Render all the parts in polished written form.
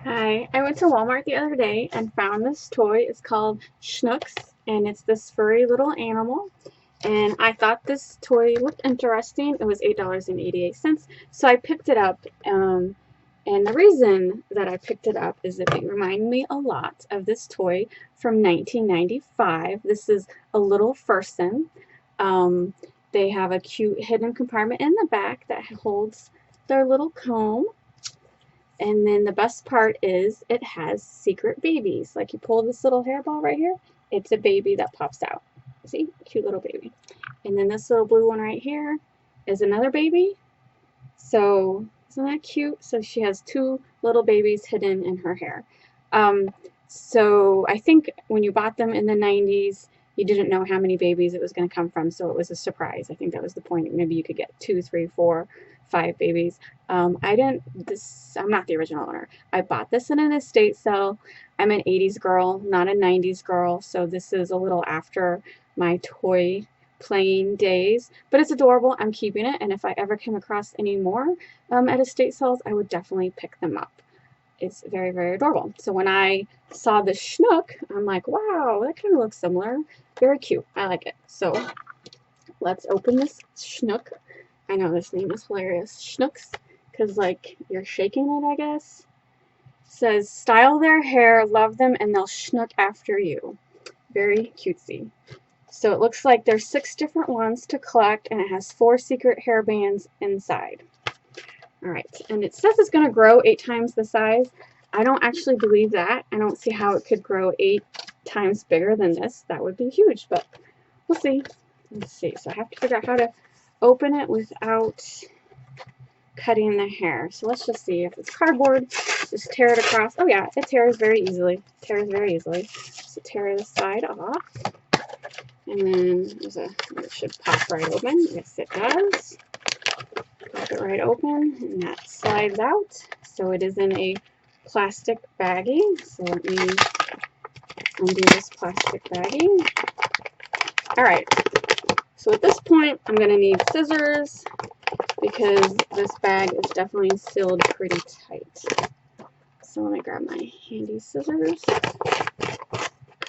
Hi, I went to Walmart the other day and found this toy. It's called Shnooks, and it's this furry little animal. And I thought this toy looked interesting. It was $8.88, so I picked it up. And the reason that I picked it up is that it reminded me a lot of this toy from 1995. This is a Little Furson. Um, they have a cute hidden compartment in the back that holds their little comb. And then the best part is it has secret babies. Like you pull this little hairball right here, it's a baby that pops out. See? Cute little baby. And then this little blue one right here is another baby. So isn't that cute? So she has two little babies hidden in her hair. Um, so I think when you bought them in the 90's, you didn't know how many babies it was going to come from, so it was a surprise. I think that was the point. Maybe you could get 2, 3, 4, 5 babies. I didn't. I'm not the original owner. I bought this in an estate sale. I'm an 80's girl, not a 90's girl, so this is a little after my toy playing days, but it's adorable. I'm keeping it, and if I ever came across any more at estate sales, I would definitely pick them up. It's very, very adorable. So when I saw the Schnook, I'm like, wow, that kind of looks similar. Very cute. I like it. So let's open this Schnook. I know this name is hilarious. Schnooks, because like you're shaking it, I guess. It says, style their hair, love them, and they'll schnook after you. Very cutesy. So it looks like there's 6 different ones to collect, and it has 4 secret hair bands inside. Alright, and it says it's going to grow 8 times the size. I don't actually believe that. I don't see how it could grow 8 times bigger than this. That would be huge, but we'll see. Let's see. So I have to figure out how to open it without cutting the hair. So let's just see if it's cardboard. Just tear it across. Oh yeah, it tears very easily. Tears very easily. So tear this side off. And then it should pop right open. Yes, it does. Pop it right open, and that slides out. So it is in a plastic baggie. So let me undo this plastic baggie. All right. So at this point, I'm going to need scissors because this bag is definitely sealed pretty tight. So let me grab my handy scissors.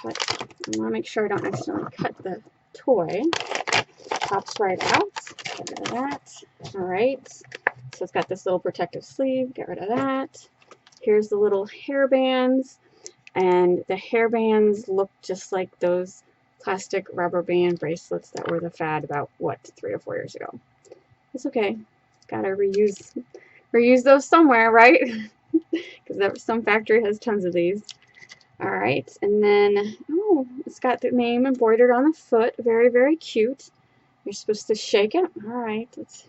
I want to make sure I don't accidentally cut the toy. Pops right out. Get rid of that. Alright. So it's got this little protective sleeve. Get rid of that. Here's the little hair bands. And the hair bands look just like those plastic rubber band bracelets that were the fad about, what, 3 or 4 years ago. It's okay. Gotta reuse those somewhere, right? Because some factory has tons of these. Alright, and then, oh, it's got the name embroidered on the foot. Very, very cute. You're supposed to shake it. Alright, let's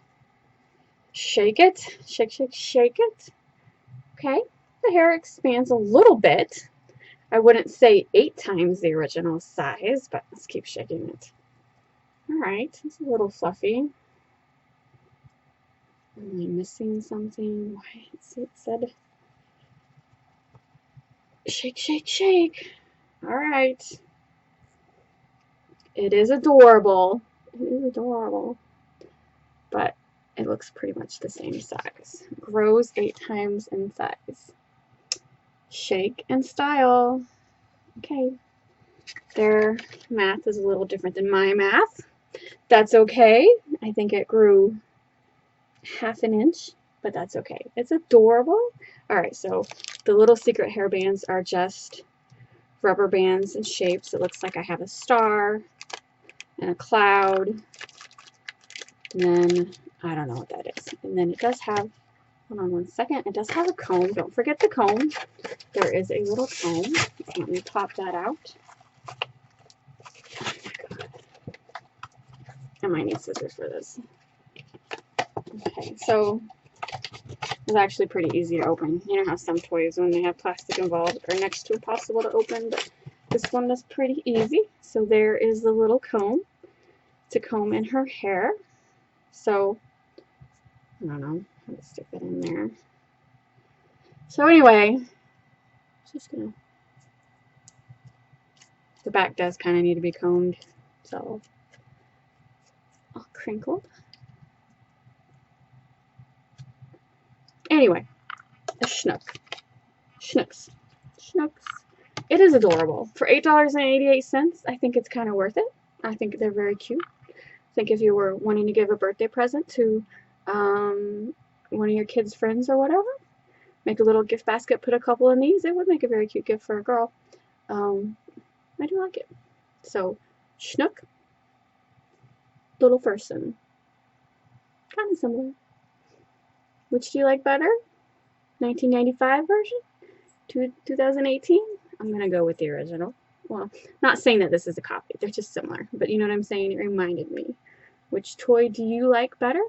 shake it. Shake, shake, shake it. Okay, the hair expands a little bit. I wouldn't say 8 times the original size, but let's keep shaking it. Alright, it's a little fluffy. Am I missing something? Why? It said shake, shake, shake. Alright. It is adorable. It is adorable. But it looks pretty much the same size. Grows 8 times in size. Shake and style. Okay. Their math is a little different than my math. That's okay. I think it grew ½ an inch, but that's okay. It's adorable. Alright, so the little secret hair bands are just rubber bands and shapes. It looks like I have a star and a cloud. And then, I don't know what that is. And then it does have, hold on one second, it does have a comb. Don't forget the comb. There is a little comb. Let me pop that out. Oh my god. I might need scissors for this. Okay, so it's actually pretty easy to open. You know how some toys, when they have plastic involved, are next to impossible to open, but this one is pretty easy. So there is the little comb to comb in her hair. So, I don't know how to stick that in there. So anyway, just gonna, the back does kind of need to be combed, so all crinkled. Anyway, a Schnook. Shnooks. Shnooks. It is adorable. For $8.88, I think it's kind of worth it. I think they're very cute. I think if you were wanting to give a birthday present to one of your kids' friends or whatever, make a little gift basket, put a couple in these, it would make a very cute gift for a girl. I do like it. So, Schnook, Lil Fursons. Kind of similar. Which do you like better? 1995 version? 2018? I'm going to go with the original. Well, not saying that this is a copy. They're just similar. But you know what I'm saying? It reminded me. Which toy do you like better?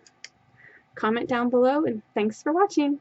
Comment down below, and thanks for watching.